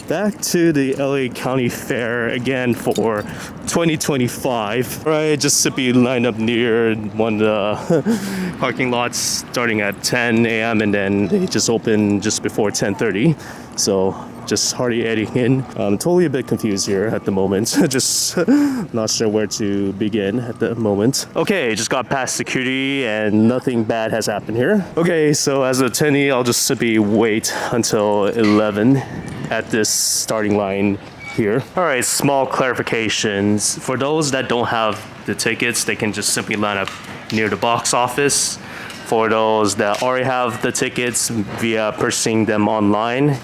back to the LA County Fair again for 2025. Right, just to be lined up near one of the parking lots starting at 10 a.m. and then they just open just before 10:30. So just hardly heading in. I'm totally a bit confused here at the moment. Just not sure where to begin at the moment. Okay, just got past security and nothing bad has happened here. Okay, so as an attendee, I'll just simply wait until 11 at this starting line here. All right, small clarifications. For those that don't have the tickets, they can just simply line up near the box office. For those that already have the tickets via purchasing them online,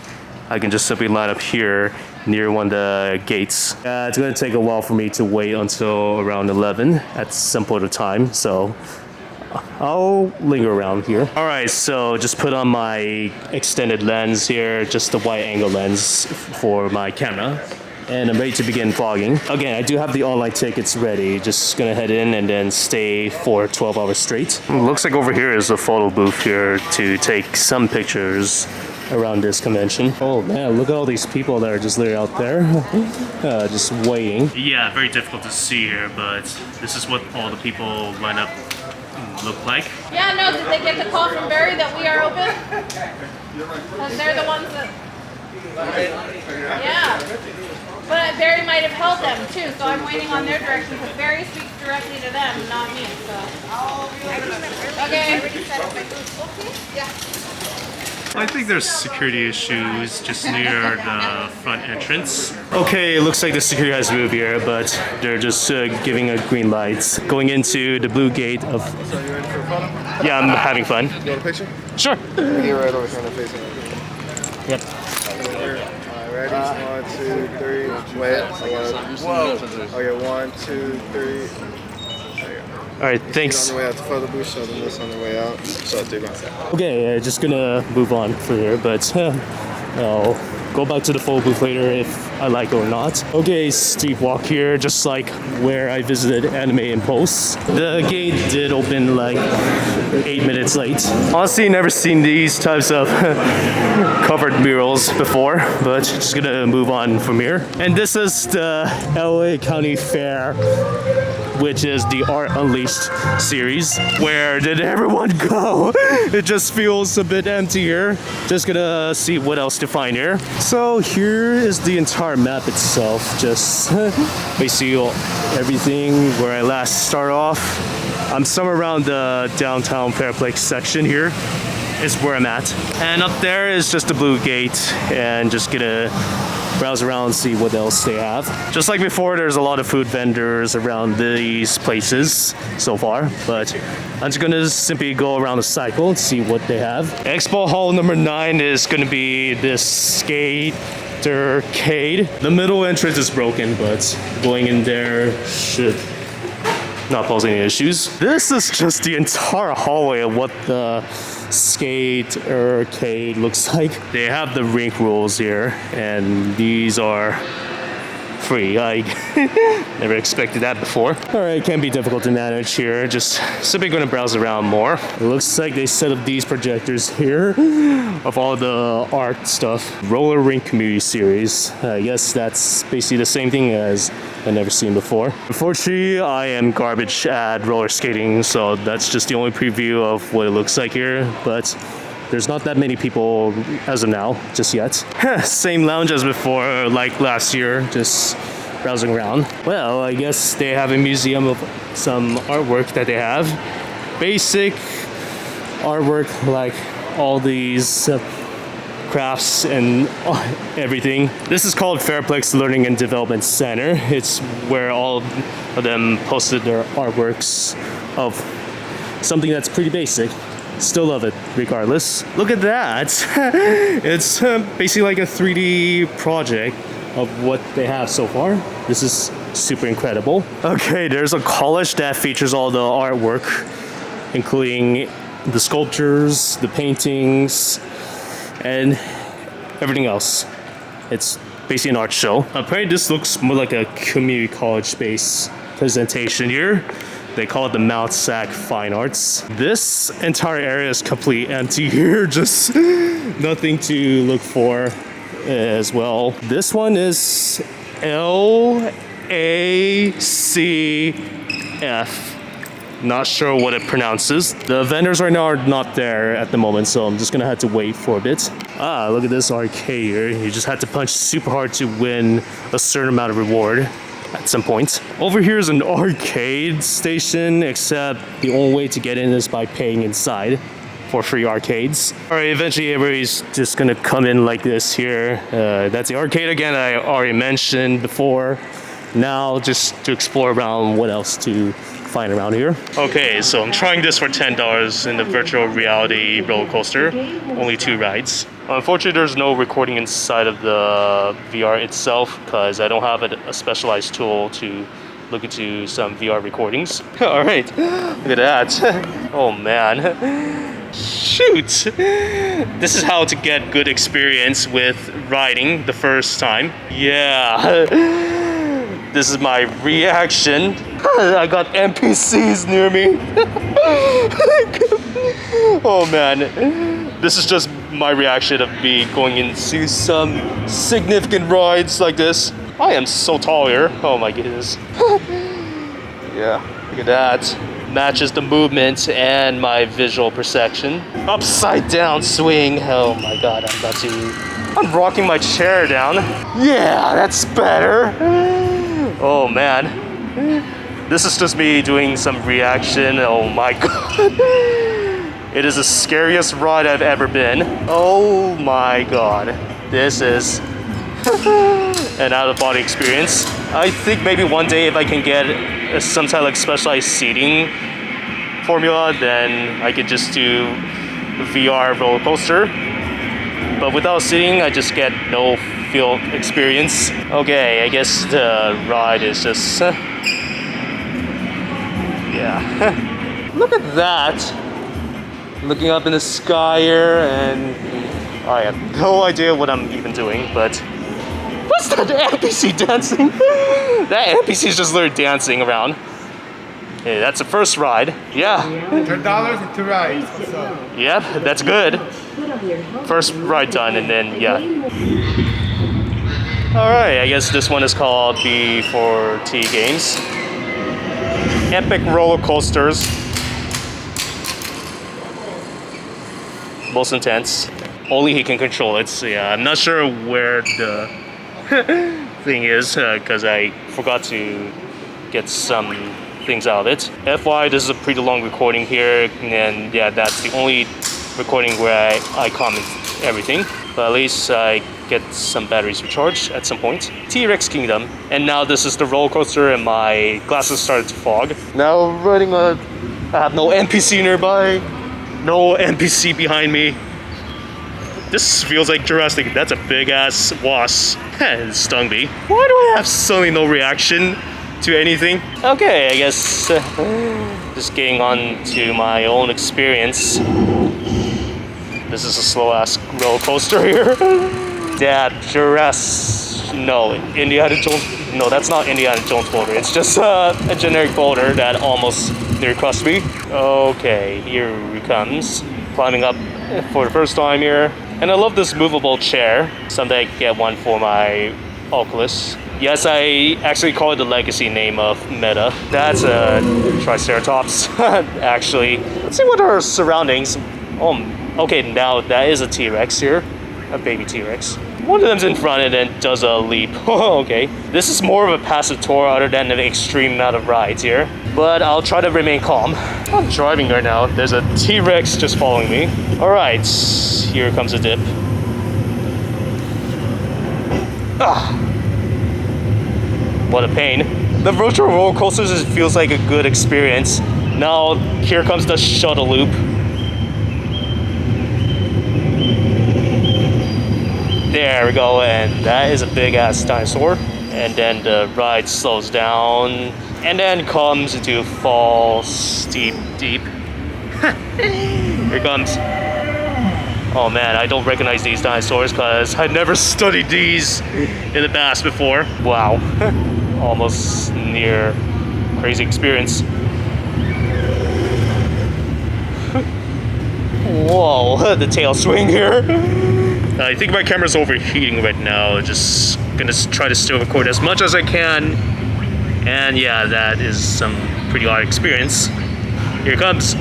I can just simply line up here near one of the gates. It's gonna take a while for me to wait until around 11 at some point of time, so I'll linger around here. All right, so just put on my extended lens here, just the wide angle lens for my camera. And I'm ready to begin vlogging. Again, I do have the online tickets ready. Just gonna head in and then stay for 12 hours straight. Looks like over here is a photo booth here to take some pictures around this convention. Oh man, look at all these people that are just literally out there, just waiting. Yeah, very difficult to see here, but this is what all the people line up look like. Yeah, no, did they get the call from Barry that we are open? Because they're the ones that... Yeah. But Barry might have held them too, so I'm waiting on their direction because Barry speaks directly to them, not me, so... Okay. Yeah. I think there's security issues just near the front entrance. Okay, it looks like the security has moved here, but they're just giving a green light. Going into the blue gate of... So you ready for a photo? Yeah, I'm having fun. You want a picture? Sure. Here, right over here, facing. Yep. Alright, ready? 1, 2, 3. Wait. Whoa. Okay, 1, 2, 3. Alright, thanks. On the way out to photo booth, show them this on the way out. So 3 months. Okay, just gonna move on for here, but I'll go back to the photo booth later if I like it or not. Okay, steep walk here, just like where I visited Anime Impulse. The gate did open like 8 minutes late. Honestly, never seen these types of covered murals before, but just gonna move on from here. And this is the LA County Fair, which is the Art Unleashed series. Where did everyone go? It just feels a bit empty here. Just gonna see what else to find here. So here is the entire map itself. Just basically everything where I last started off. I'm somewhere around the downtown Fairplex section here is where I'm at. And up there is just the blue gate, and just gonna browse around and see what else they have. Just like before, there's a lot of food vendors around these places so far, but I'm just gonna simply go around the cycle and see what they have. Expo Hall number 9 is gonna be this skatercade. The middle entrance is broken, but going in there should not pose any issues. This is just the entire hallway of what the skatercade looks like. They have the rink rules here, and these are free. I never expected that before. Alright, can be difficult to manage here. Just simply gonna browse around more. It looks like they set up these projectors here of all the art stuff. Roller Rink Community Series. I guess that's basically the same thing as I've never seen before. Unfortunately, I am garbage at roller skating, so that's just the only preview of what it looks like here, but there's not that many people as of now, just yet. Same lounge as before, like last year, just browsing around. Well, I guess they have a museum of some artwork that they have. Basic artwork, like all these crafts and everything. This is called Fairplex Learning and Development Center. It's where all of them posted their artworks of something that's pretty basic. Still love it regardless. Look at that. It's basically like a 3D project of what they have so far. This is super incredible. Okay, there's a college that features all the artwork, including the sculptures, the paintings, and everything else. It's basically an art show. Apparently this looks more like a community college-based presentation here. They call it the Mount Sac Fine Arts. This entire area is completely empty here, just nothing to look for as well. This one is LACF. Not sure what it pronounces. The vendors right now are not there at the moment, so I'm just gonna have to wait for a bit. Ah, look at this arcade here. You just had to punch super hard to win a certain amount of reward at some point. Over here is an arcade station, except the only way to get in is by paying inside for free arcades. All right, eventually everybody's just gonna come in like this here. That's the arcade again, I already mentioned before. Now just to explore around what else to find around here. Okay, so I'm trying this for $10 in the virtual reality roller coaster. Only 2 rides. Unfortunately, there's no recording inside of the VR itself because I don't have a specialized tool to look into some VR recordings. All right, look at that. Oh man. Shoot! This is how to get good experience with riding the first time. Yeah. This is my reaction. I got NPCs near me. Oh man. This is just my reaction of me going into some significant rides like this. I am so tall here. Oh my goodness. Yeah, look at that. Matches the movement and my visual perception. Upside down swing. Oh my god, I'm rocking my chair down. Yeah, that's better. Oh man. This is just me doing some reaction. Oh my god. It is the scariest ride I've ever been. Oh my god. This is an out-of-body experience. I think maybe one day if I can get some type of specialized seating formula, then I could just do VR roller coaster. But without seating, I just get no field experience. Okay, I guess the ride is just... yeah. Look at that. Looking up in the sky here, and I have no idea what I'm even doing, but... What's that NPC dancing? That NPC is just literally dancing around. Hey, that's the first ride. Yeah. $10 and 2 rides. Yep, that's good. First ride done, and then yeah. All right, I guess this one is called B4T Games. Epic roller coasters. Most intense. Only he can control it. So yeah, I'm not sure where the thing is because I forgot to get some things out of it. FYI, this is a pretty long recording here, and yeah, that's the only recording where I comment everything. But at least I get some batteries recharged at some point. T-Rex Kingdom, and now this is the roller coaster, and my glasses started to fog. Now riding I have no NPC nearby, no NPC behind me. This feels like Jurassic. That's a big ass wasp. It stung me. Why do I have suddenly no reaction to anything? Okay, I guess just getting on to my own experience. This is a slow ass roller coaster here. That Indiana Jones. No, that's not Indiana Jones boulder. It's just a generic boulder that almost near crushed me. Okay, here he comes. Climbing up for the first time here. And I love this movable chair. Someday I can get one for my Oculus. Yes, I actually call it the legacy name of Meta. That's a Triceratops, actually. Let's see what our surroundings. Oh, okay, now that is a T-Rex here. A baby T-Rex. One of them's in front and then does a leap. Okay. This is more of a passive tour other than an extreme amount of rides here. But I'll try to remain calm. I'm driving right now. There's a T-Rex just following me. Alright, here comes a dip. Ah! What a pain. The virtual roller coasters feels like a good experience. Now, here comes the shuttle loop. There we go, and that is a big ass dinosaur. And then the ride slows down, and then comes into falls deep. Here comes. Oh man, I don't recognize these dinosaurs because I never studied these in the past before. Wow, almost near crazy experience. Whoa, the tail swing here. I think my camera's overheating right now. Just gonna try to still record as much as I can. And yeah, that is some pretty odd experience. Here it comes.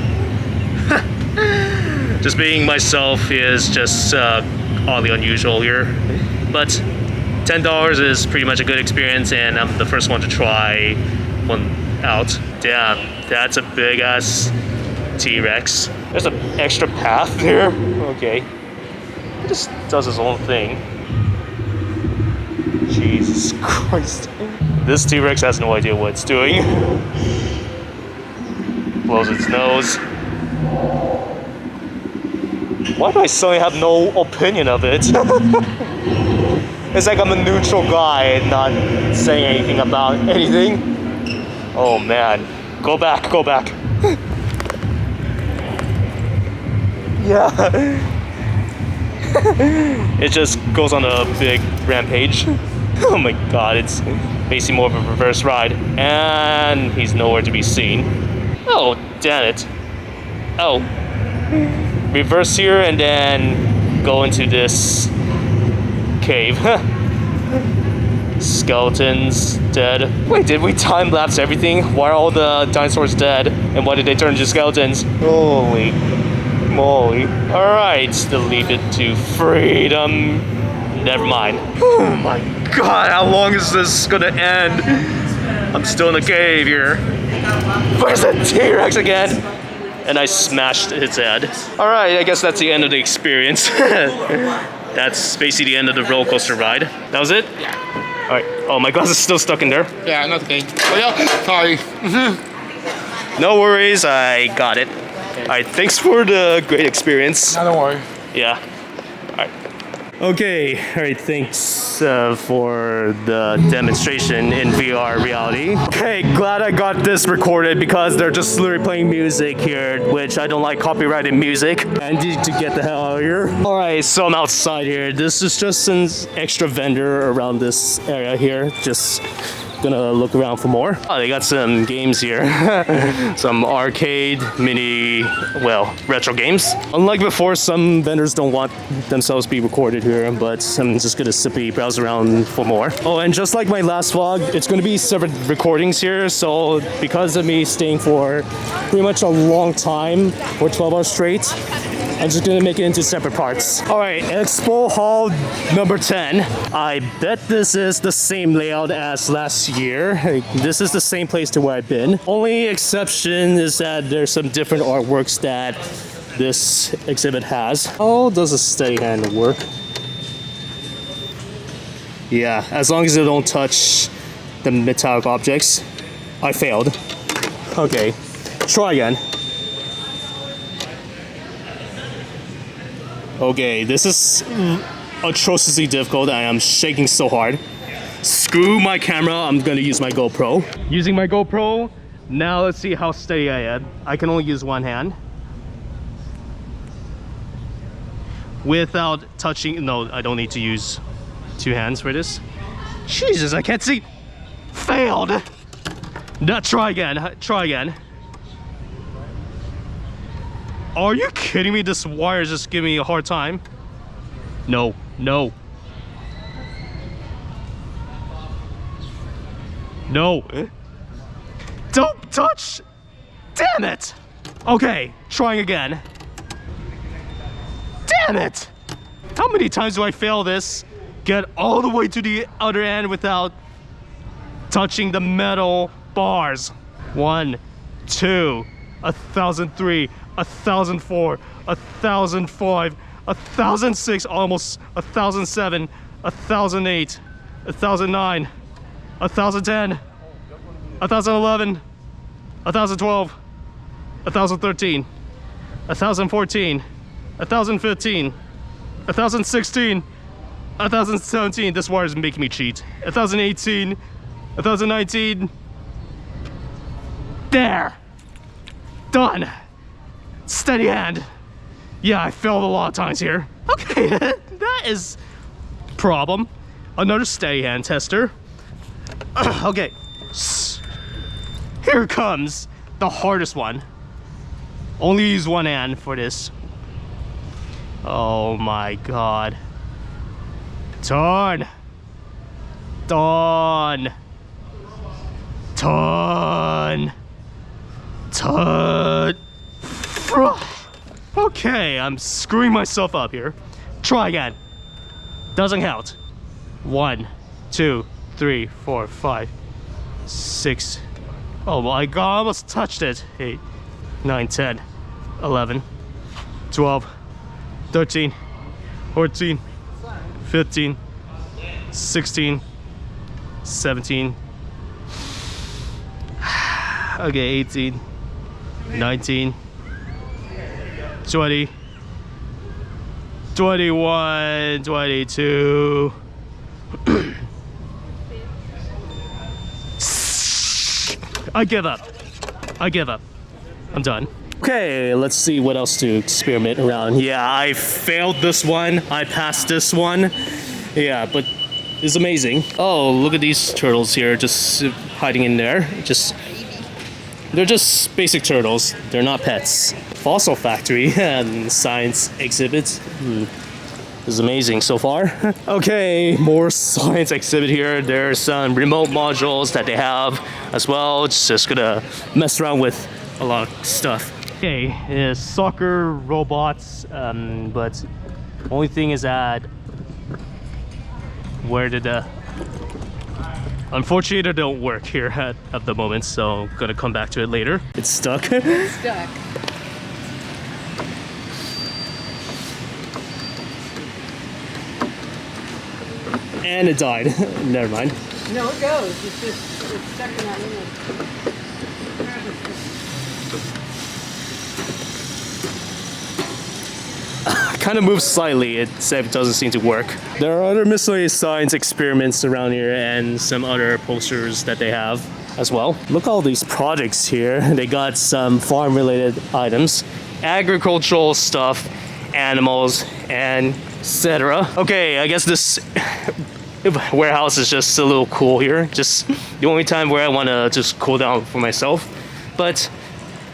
Just being myself is just oddly unusual here. But $10 is pretty much a good experience, and I'm the first one to try one out. Damn, that's a big ass T-Rex. There's an extra path there. Okay. It just does its own thing. Jesus Christ. This T-Rex has no idea what it's doing. Blows its nose. Why do I suddenly have no opinion of it? It's like I'm a neutral guy, not saying anything about anything. Oh man. Go back, go back. Yeah. It just goes on a big rampage. Oh my god, it's basically more of a reverse ride. And he's nowhere to be seen. Oh, damn it. Oh. Reverse here and then go into this cave. Skeletons dead. Wait, did we time lapse everything? Why are all the dinosaurs dead? And why did they turn into skeletons? Holy moly. Alright, leave it to freedom. Never mind. Oh my god, how long is this gonna end? I'm still in the cave here. Where's the T-Rex again? And I smashed its head. Alright, I guess that's the end of the experience. That's basically the end of the roller coaster ride. That was it? Yeah. Alright. Oh, my glass is still stuck in there. Yeah, not okay. Oh yeah, sorry. No worries, I got it. Alright, thanks for the great experience. No, don't worry. Yeah. Alright. Okay, alright, thanks for the demonstration in VR reality. Okay, glad I got this recorded because they're just literally playing music here, which I don't like copyrighted music. I need to get the hell out of here. Alright, so I'm outside here. This is just an extra vendor around this area here. Just gonna look around for more. Oh, they got some games here. Some arcade, mini, well, retro games. Unlike before, some vendors don't want themselves to be recorded here, but I'm just gonna simply browse around for more. Oh, and just like my last vlog, it's gonna be separate recordings here, so because of me staying for pretty much a long time, for 12 hours straight, I'm just gonna make it into separate parts. Alright, Expo Hall number 10. I bet this is the same layout as last year. This is the same place to where I've been. Only exception is that there's some different artworks that this exhibit has. How does a steady hand work? Yeah, as long as they don't touch the metallic objects. I failed. Okay, try again. Okay, this is atrociously difficult. I am shaking so hard. Screw my camera, I'm gonna use my GoPro. Using my GoPro, now let's see how steady I am. I can only use one hand. Without touching, no, I don't need to use two hands for this. Jesus, I can't see. Failed. Now try again, try again. Are you kidding me? This wire is just giving me a hard time. No, no. No. Don't touch. Damn it. Okay, trying again. Damn it. How many times do I fail this? Get all the way to the other end without touching the metal bars. 1, 2, 1003. 1004, 1005, 1006, almost 1007, 1008, 1009, 1010, 1011, 1012, 1013, 1014, 1015, 1016, 1017. This wire is making me cheat. 1018, 1019. There. Done. Steady hand. Yeah, I failed a lot of times here. Okay, that is problem. Another steady hand tester. Okay, here comes the hardest one. Only use one hand for this. Oh my god. Turn. Turn. Turn. Turn. Okay, I'm screwing myself up here. Try again. Doesn't count. 1, 2, 3, 4, 5, 6. Oh my god, I almost touched it. 8, 9, 10, 11, 12, 13, 14, 15, 16, 17. Okay, 18, 19, 20, 21, 22. I give up. I give up. I'm done. Okay, let's see what else to experiment around. Yeah, I failed this one. I passed this one. Yeah, but it's amazing. Oh, look at these turtles here, just hiding in there. They're just basic turtles. They're not pets. Fossil factory and science exhibits. This is amazing so far. Okay, more science exhibit here. There's some remote modules that they have as well. It's just gonna mess around with a lot of stuff. Okay, soccer robots, but only thing is that where did the... Unfortunately, they don't work here at the moment, so I'm gonna come back to it later. It's stuck. It's stuck. And it died. Never mind. No, it goes. It's stuck in that little... Kind of moves slightly. It doesn't seem to work. There are other miscellaneous science experiments around here and some other posters that they have as well. Look at all these projects here. They got some farm-related items, agricultural stuff, animals, and etc. Okay, I guess this warehouse is just a little cool here. Just the only time where I want to just cool down for myself. But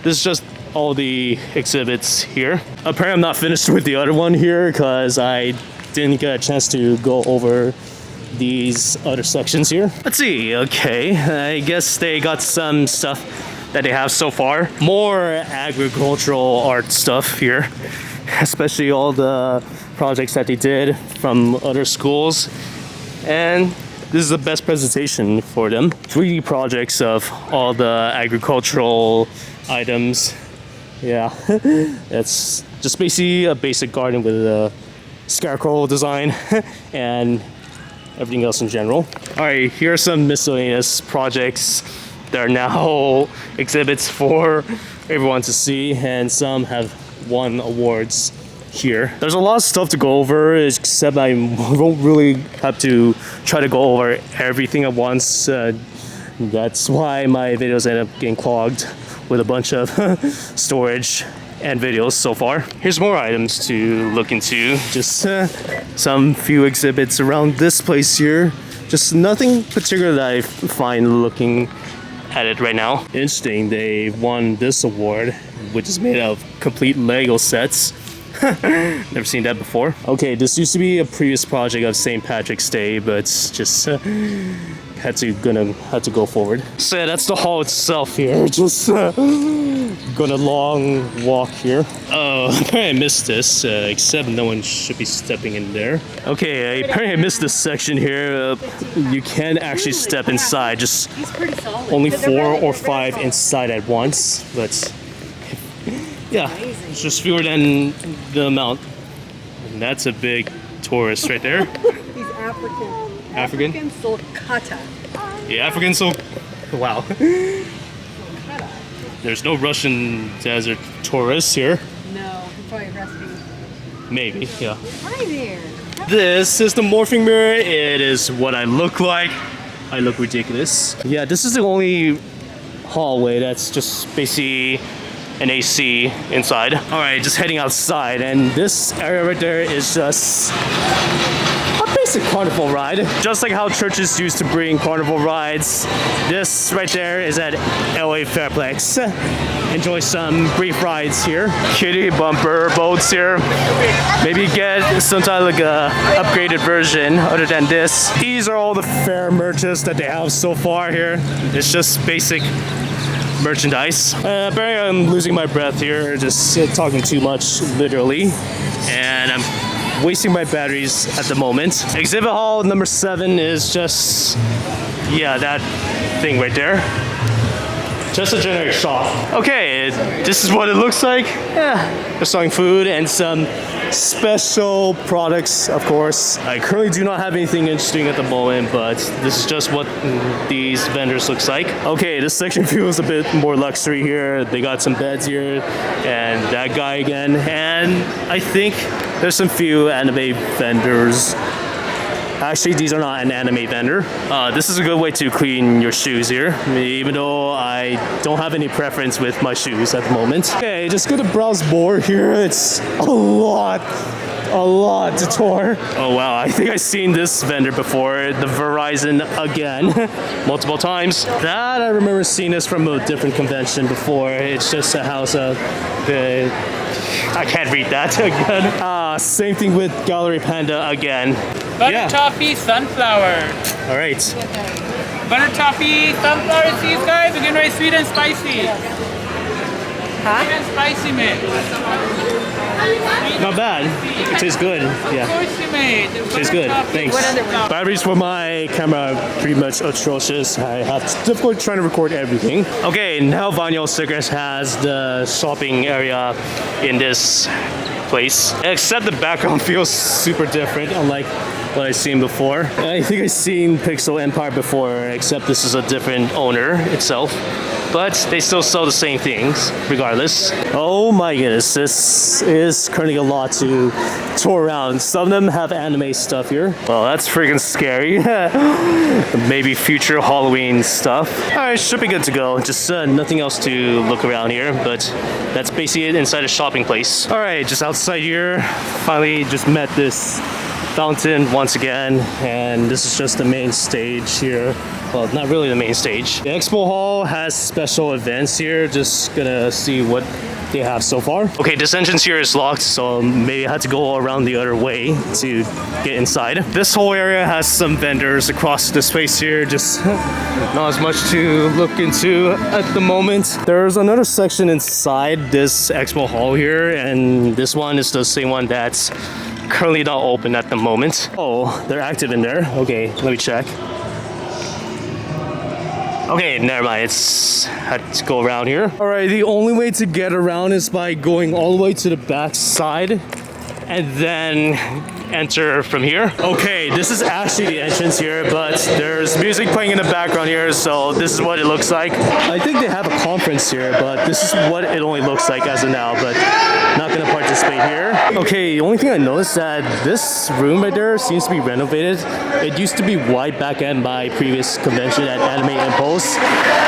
this is just all the exhibits here. Apparently I'm not finished with the other one here because I didn't get a chance to go over these other sections here. Let's see. Okay, I guess they got some stuff that they have so far. More agricultural art stuff here, especially all the projects that they did from other schools. And this is the best presentation for them. 3D projects of all the agricultural items. Yeah, it's just basically a basic garden with a scarecrow design and everything else in general. All right, here are some miscellaneous projects that are now exhibits for everyone to see, and some have won awards here. There's a lot of stuff to go over, except I won't really have to try to go over everything at once. That's why my videos end up getting clogged with a bunch of storage and videos so far. Here's more items to look into. Just some few exhibits around this place here. Just nothing particular that I find looking at it right now. Interesting, they won this award, which is made out of complete Lego sets. Never seen that before. Okay, this used to be a previous project of St. Patrick's Day, but it's just had to go forward. So yeah, that's the hall itself here. Just going a long walk here. Oh, apparently I missed this, except no one should be stepping in there. Okay, apparently I missed this section here. You can actually step inside, just only 4 or 5 inside at once, but yeah, it's just fewer than the amount. And that's a big tourist right there. He's African. African? Sulcata. Yeah, African wow. There's no Russian desert tourists here. No, he's probably resting. Maybe, yeah. Hi there. This is the morphing mirror. It is what I look like. I look ridiculous. Yeah, this is the only hallway that's just basically an AC inside. All right, just heading outside, and this area right there is just... What basic carnival ride. Just like how churches used to bring carnival rides, this right there is at LA Fairplex. Enjoy some brief rides here. Kiddie bumper boats here. Maybe get some type of like a upgraded version other than this. These are all the fair merches that they have so far here. It's just basic merchandise. Apparently I'm losing my breath here, just talking too much, literally. And I'm wasting my batteries at the moment. Exhibit hall number 7 is just, yeah, that thing right there. Just a generic shop. Okay, this is what it looks like. Yeah, they're selling food and some special products, of course. I currently do not have anything interesting at the moment, but this is just what these vendors looks like. Okay, this section feels a bit more luxury here. They got some beds here, and that guy again. And I think there's some few anime vendors. Actually, these are not an anime vendor. This is a good way to clean your shoes here, even though I don't have any preference with my shoes at the moment. Okay, just go to browse more here. It's a lot to tour. Oh wow, I think I've seen this vendor before, the Verizon again, multiple times. That I remember seeing this from a different convention before. It's just a house of the... I can't read that again. Same thing with Gallery Panda again. Butter toffee sunflower. All right. Butter toffee sunflower seeds, guys. We're getting very sweet and spicy. Huh? Sweet and spicy mix. Not bad. It tastes good. Yeah. Of course you made. Tastes good. Thanks. What other one? Batteries for my camera are pretty much atrocious. I have difficulty trying to record everything. Okay, now Vinyl Stickers has the shopping area in this place. Except the background feels super different, unlike what I've seen before. I think I've seen Pixel Empire before, except this is a different owner itself. But they still sell the same things, regardless. Oh my goodness, this is currently a lot to tour around. Some of them have anime stuff here. Well, that's freaking scary. Maybe future Halloween stuff. Alright, should be good to go. Just nothing else to look around here, but that's basically it inside a shopping place. Alright, just outside here, finally just met this fountain once again, and this is just the main stage here. Well, not really the main stage. The Expo Hall has special events here. Just gonna see what they have so far. Okay, this entrance here is locked, so maybe I had to go around the other way to get inside. This whole area has some vendors across the space here, just not as much to look into at the moment. There's another section inside this Expo Hall here, and this one is the same one that's currently not open at the moment. Oh, they're active in there. Okay, let me check. Okay, never mind. It's had to go around here. All right, the only way to get around is by going all the way to the back side and then enter from here. Okay, this is actually the entrance here, but there's music playing in the background here, so this is what it looks like. I think they have a conference here, but this is what it only looks like as of now, but not gonna participate here. Okay, the only thing I noticed that this room right there seems to be renovated. It used to be white back end by previous convention at Anime Impulse,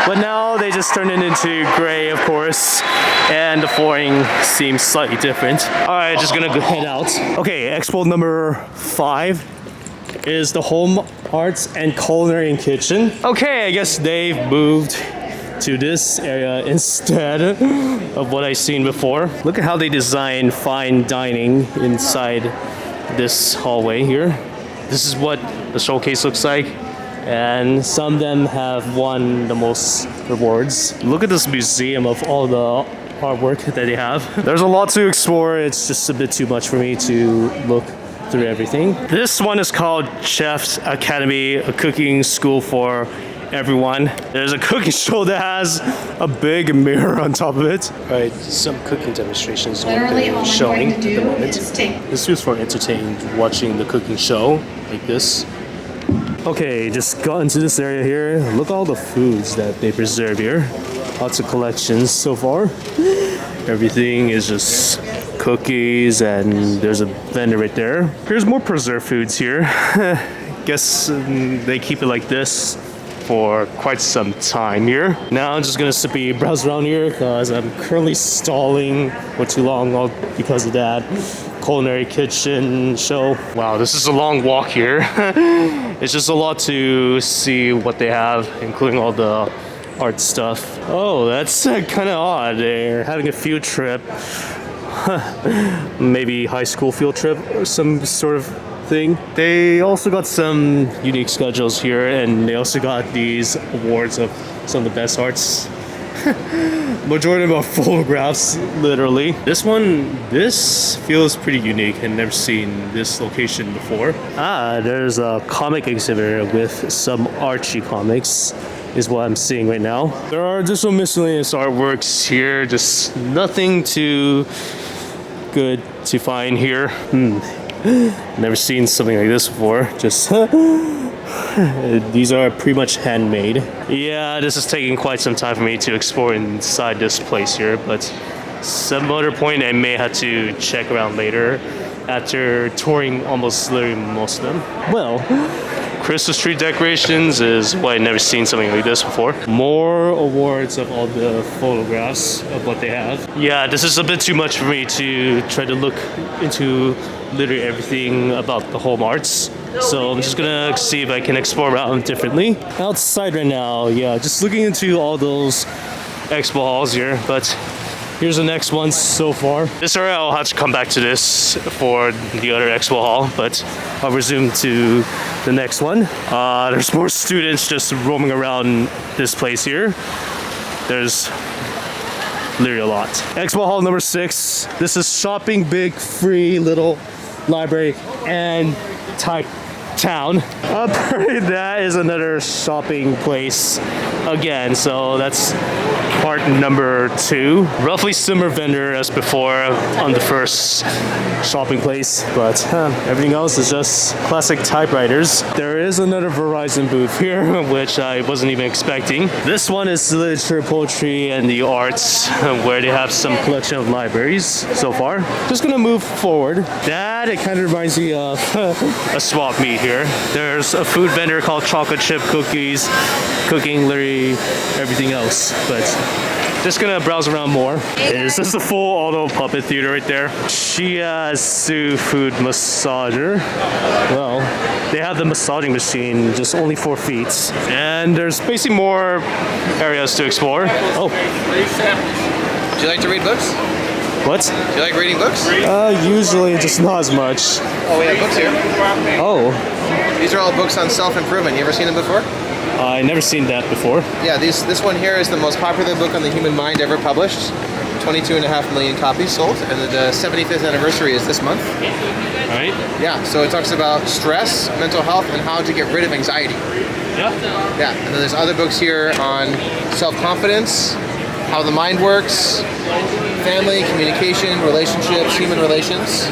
but now they just turned it into gray, of course, and the flooring seems slightly different. All right, just gonna go head out. Okay, Expo number 5 is the Home Arts and Culinary and Kitchen. Okay, I guess they've moved to this area instead of what I've seen before. Look at how they design fine dining inside this hallway here. This is what the showcase looks like, and some of them have won the most rewards. Look at this museum of all the artwork that they have. There's a lot to explore. It's just a bit too much for me to look through everything. This one is called Chef's Academy, a cooking school for everyone. There's a cooking show that has a big mirror on top of it. Right, some cooking demonstrations are showing at the moment. This was for entertaining, watching the cooking show like this. Okay, just got into this area here. Look at all the foods that they preserve here. Lots of collections so far. Everything is just cookies, and there's a vendor right there. Here's more preserved foods here. Guess they keep it like this for quite some time here. Now I'm just gonna simply browse around here because I'm currently stalling for too long all because of that. culinary kitchen show. Wow, this is a long walk here. It's just a lot to see what they have, including all the art stuff. Oh, that's kind of odd. They're having a field trip. Maybe high school field trip or some sort of thing. They also got some unique schedules here, and they also got these awards of some of the best arts. Majority of them are photographs, literally. This feels pretty unique. I've never seen this location before. There's a comic exhibitor with some Archie comics, is what I'm seeing right now. There are additional miscellaneous artworks here, just nothing too good to find here. Never seen something like this before. Just these are pretty much handmade. Yeah, this is taking quite some time for me to explore inside this place here, but some other point I may have to check around later after touring almost literally most of them. Well, Christmas tree decorations is why I've never seen something like this before. More awards of all the photographs of what they have. Yeah, this is a bit too much for me to try to look into literally everything about the home arts. So I'm just gonna see if I can explore around differently. Outside right now, yeah, just looking into all those expo halls here, but here's the next one so far. This area I'll have to come back to this for the other expo hall, but I'll resume to the next one. There's more students just roaming around this place here. There's literally a lot. Expo hall number 6. This is shopping big, free little library and type town. Apparently that is another shopping place again, so that's part number 2. Roughly similar vendor as before on the first shopping place, but everything else is just classic typewriters. There is another Verizon booth here, which I wasn't even expecting. This one is literature, poetry, and the arts, where they have some collection of libraries so far. Just gonna move forward. That, it kind of reminds me of a swap meet here. There's a food vendor called Chocolate Chip Cookies, cooking literally everything else, but just gonna browse around more. Is this the full auto puppet theater right there? Shiatsu food massager. Well, they have the massaging machine, just only 4 feet. And there's basically more areas to explore. Oh. Do you like to read books? What? Do you like reading books? Usually just not as much. Oh, we have books here. Oh. These are all books on self-improvement. You ever seen them before? I never seen that before. Yeah, this one here is the most popular book on the human mind ever published. 22.5 million copies sold, and the 75th anniversary is this month. All right. Yeah, so it talks about stress, mental health, and how to get rid of anxiety. Yeah. Yeah, and then there's other books here on self-confidence, how the mind works, family, communication, relationships, human relations,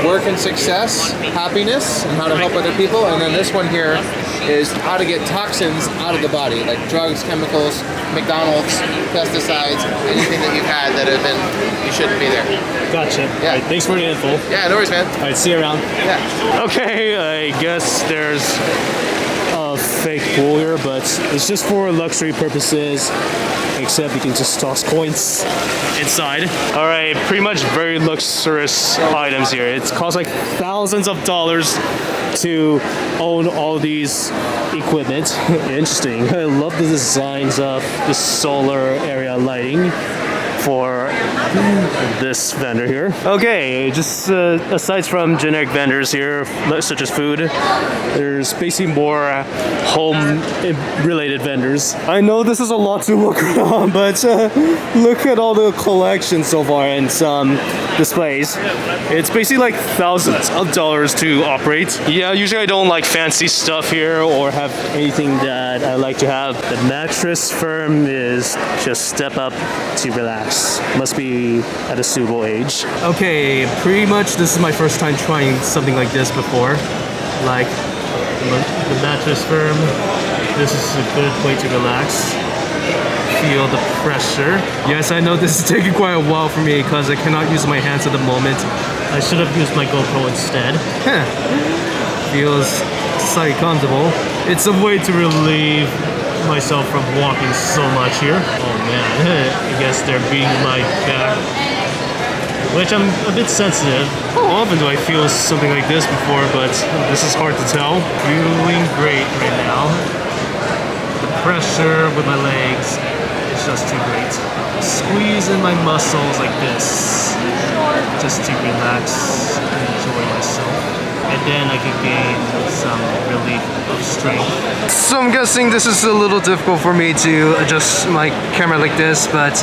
work and success, happiness, and how to help other people. And then this one here is how to get toxins out of the body, like drugs, chemicals, McDonald's, pesticides, anything that you've had that have been, you shouldn't be there. Gotcha. Yeah. All right, thanks for the info. Yeah, no worries, man. All right, see you around. Yeah. Okay, I guess there's a fake pool here, but it's just for luxury purposes, except you can just toss coins inside. All right, pretty much very luxurious items here. It costs like thousands of dollars to own all these equipment. Interesting. I love the designs of the solar area lighting for this vendor here. Okay, just aside from generic vendors here, such as food, there's basically more home-related vendors. I know this is a lot to look around, but look at all the collections so far and some displays. It's basically like thousands of dollars to operate. Yeah, usually I don't like fancy stuff here or have anything that I like to have. The mattress firm is just step up to relax. Must be at a suitable age. Okay, pretty much this is my first time trying something like this before. Like the mattress firm. This is a good way to relax. Feel the pressure. Yes, I know this is taking quite a while for me because I cannot use my hands at the moment. I should have used my GoPro instead. Feels slightly comfortable. It's a way to relieve myself from walking so much here. Oh man, I guess they're beating my back which I'm a bit sensitive. How often do I feel something like this before, but this is hard to tell. Feeling great right now. The pressure with my legs is just too great. Squeezing my muscles like this, just to relax and enjoy myself. And then I can gain some relief of strength. So I'm guessing this is a little difficult for me to adjust my camera like this, but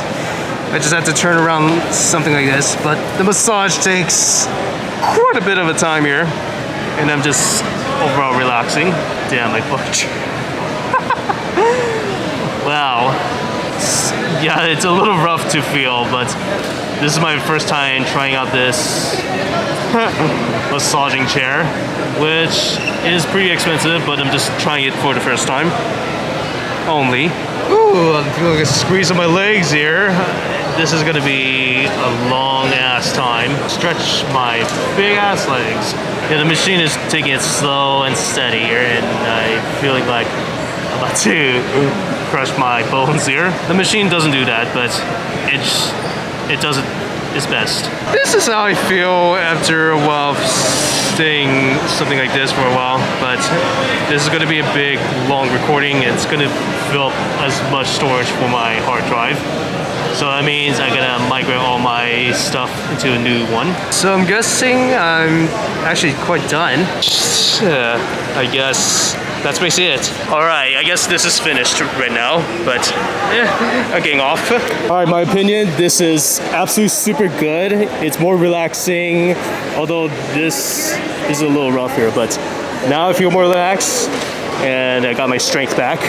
I just have to turn around something like this. But the massage takes quite a bit of a time here, and I'm just overall relaxing. Damn, my butt. Wow. Yeah, it's a little rough to feel, but this is my first time trying out this massaging chair, which is pretty expensive, but I'm just trying it for the first time only. Ooh, I'm feeling a squeeze on my legs here. This is gonna be a long ass time. Stretch my big ass legs. Yeah, the machine is taking it slow and steady here, and I'm feeling like I'm about to crush my bones here. The machine doesn't do that, but it does its best. This is how I feel after a while staying something like this for a while, but this is going to be a big, long recording. It's going to fill up as much storage for my hard drive. So that means I'm going to migrate all my stuff into a new one. So I'm guessing I'm actually quite done. I guess that's basically it. Alright, I guess this is finished right now, but I'm getting off. Alright, my opinion, this is absolutely super good. It's more relaxing, although this is a little rough here, but now I feel more relaxed and I got my strength back.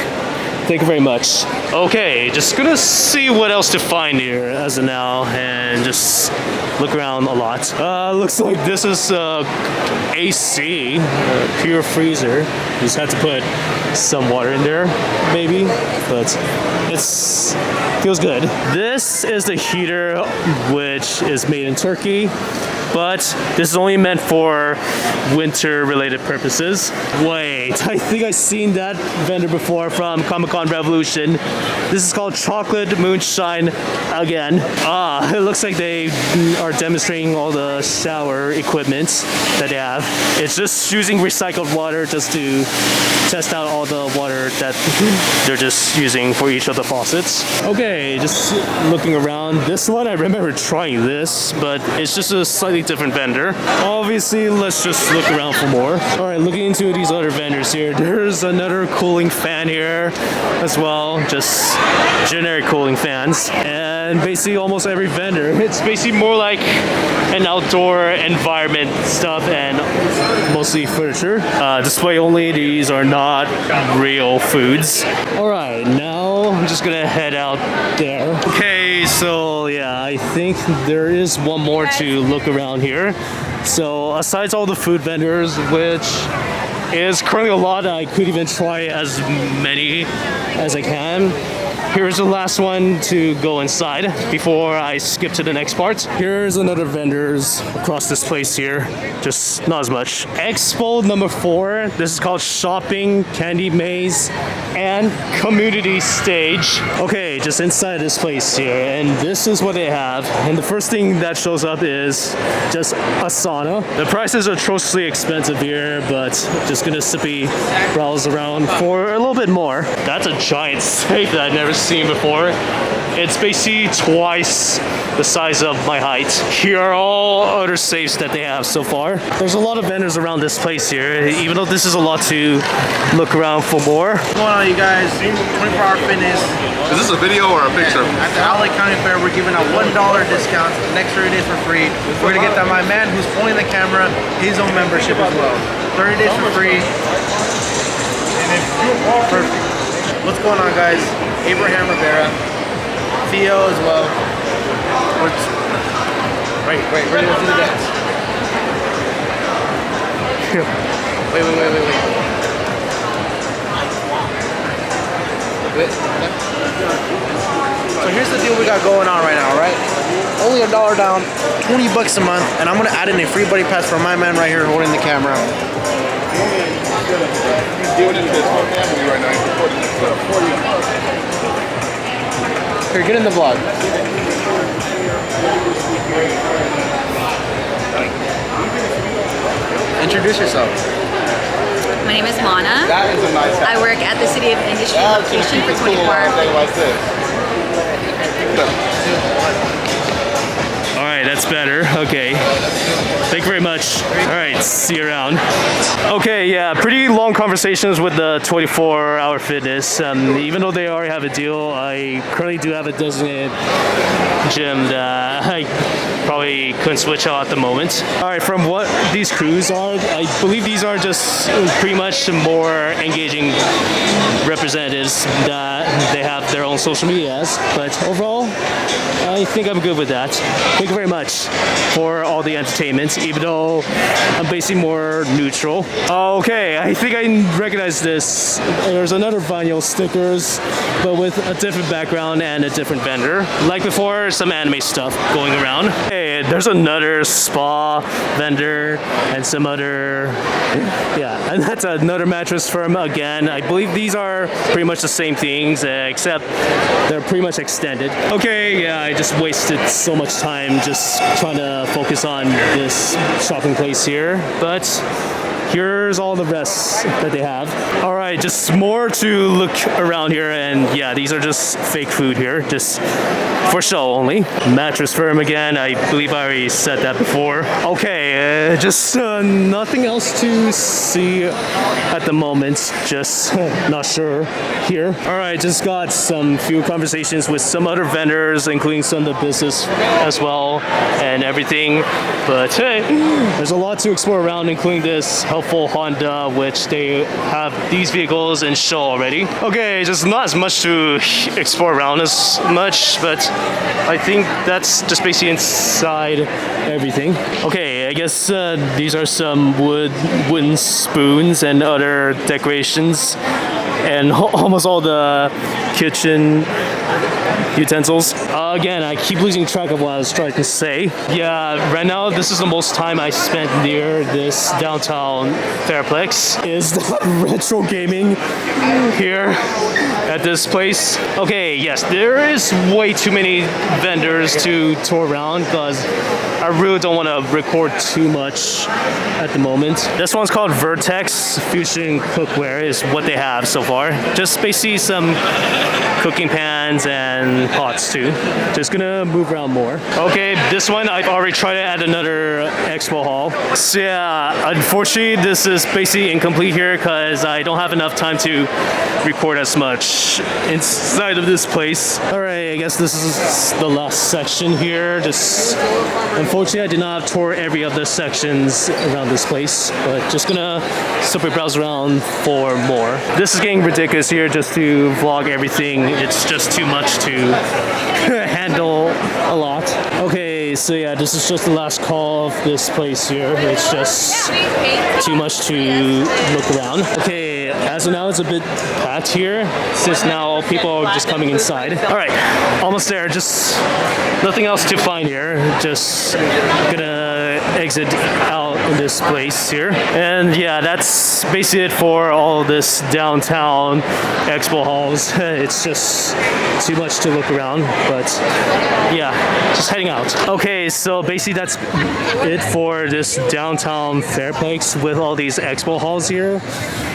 Thank you very much. Okay, just gonna see what else to find here as of now and just look around a lot. Looks like this is AC, pure freezer. Just had to put some water in there, maybe, but it's feels good. This is the heater, which is made in Turkey, but this is only meant for winter-related purposes. Wait, I think I've seen that vendor before from Comic-Con Revolution. This is called Chocolate Moonshine again. It looks like they are demonstrating all the shower equipment that they have. It's just using recycled water just to test out all the water that they're just using for each of the faucets. Okay, just looking around. This one, I remember trying this, but it's just a slightly different vendor. Obviously, let's just look around for more. All right, looking into these other vendors here. There's another cooling fan here as well, just generic cooling fans. And basically almost every vendor, it's basically more like an outdoor environment stuff and mostly furniture. Display only, these are not real foods. All right, now I'm just gonna head out there. Okay, so yeah, I think there is one more to look around here. So aside all the food vendors, which is currently a lot, I could even try as many as I can. Here's the last one to go inside before I skip to the next part. Here's another vendors across this place here, just not as much. Expo number 4, this is called Shopping, Candy Maze, and Community Stage. Okay, just inside this place here, and this is what they have. And the first thing that shows up is just a sauna. The prices are atrociously expensive here, but just gonna simply browse around for a little bit more. That's a giant safe that I've never seen before. It's basically twice the size of my height. Here are all other safes that they have so far. There's a lot of vendors around this place here, even though this is a lot to look around for more. What's going on, you guys? 24-hour fitness. Is this a video or a picture? At the Outlet County Fair, we're giving out $1 discounts. The next 30 days for free. We're gonna get that my man who's pulling the camera his own membership as well. 30 days for free. Perfect. What's going on, guys? Abraham Rivera, Theo as well. Right, we're gonna do the dance. Wait. So here's the deal we got going on right now, right? Only $1 down, 20 bucks a month, and I'm gonna add in a free buddy pass for my man right here holding the camera. He's doing it to his whole family right now. He's recording this stuff. Here, get in the vlog. Introduce yourself. My name is Mana. That is a nice I work at the City of Industry location for 24 hours. All right, that's better. Okay. Thank you very much. All right, see you around. Okay, yeah, pretty long conversations with the 24-hour fitness. Even though they already have a deal, I currently do have a designated gym that I probably couldn't switch out at the moment. All right, from what these crews are, I believe these are just pretty much more engaging representatives that they have their own social media as. But overall, I think I'm good with that. Thank you very much for all the entertainment, even though I'm basically more neutral. Okay, I think I recognize this. There's another vinyl stickers, but with a different background and a different vendor. Like before, some anime stuff going around. Hey, there's another spa vendor and some other, yeah, and that's another mattress firm again. I believe these are pretty much the same things, except they're pretty much extended. Okay, yeah, I just wasted so much time just trying to focus on this shopping place here, but here's all the rest that they have. All right, just more to look around here, and yeah, these are just fake food here, just for show only. Mattress firm again, I believe I already said that before. Okay, just nothing else to see at the moment, just not sure here. All right, just got some few conversations with some other vendors, including some of the business as well and everything, but hey, there's a lot to explore around, including this helpful Honda, which they have these vehicles in show already. Okay, just not as much to explore around as much, but I think that's just basically inside everything. Okay, I guess these are some wooden spoons and other decorations, and almost all the kitchen utensils. Again, I keep losing track of what I was trying to say. Yeah, right now this is the most time I spent near this downtown Fairplex. Is that retro gaming here at this place? Okay, yes, there is way too many vendors to tour around because I really don't want to record too much at the moment. This one's called Vertex Fusion Cookware is what they have so far. Just basically some cooking pans and pots too. Just gonna move around more. Okay, this one I've already tried it at another expo hall. So yeah, unfortunately this is basically incomplete here because I don't have enough time to record as much inside of this place. Alright, I guess this is the last section here. Just unfortunately I did not tour every of the sections around this place, but just gonna simply browse around for more. This is getting ridiculous here just to vlog everything. It's just too much to handle a lot. Okay, so yeah, this is just the last call of this place here. It's just too much to look around. Okay, as of now it's a bit packed here since now people are just coming inside. All right, almost there. Just nothing else to find here. Just gonna exit out in this place here. And yeah, that's basically it for all this downtown expo halls. It's just too much to look around, but yeah, just heading out. Okay, so basically that's it for this downtown Fairplex with all these expo halls here.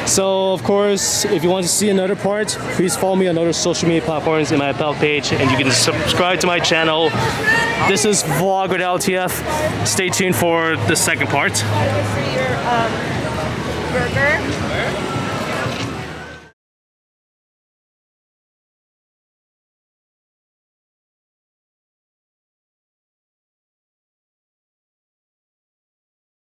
So of course, if you want to see another part, please follow me on other social media platforms in my about page, and you can subscribe to my channel. This is VlogWithAvroTF. Stay tuned for the second part. For your burger.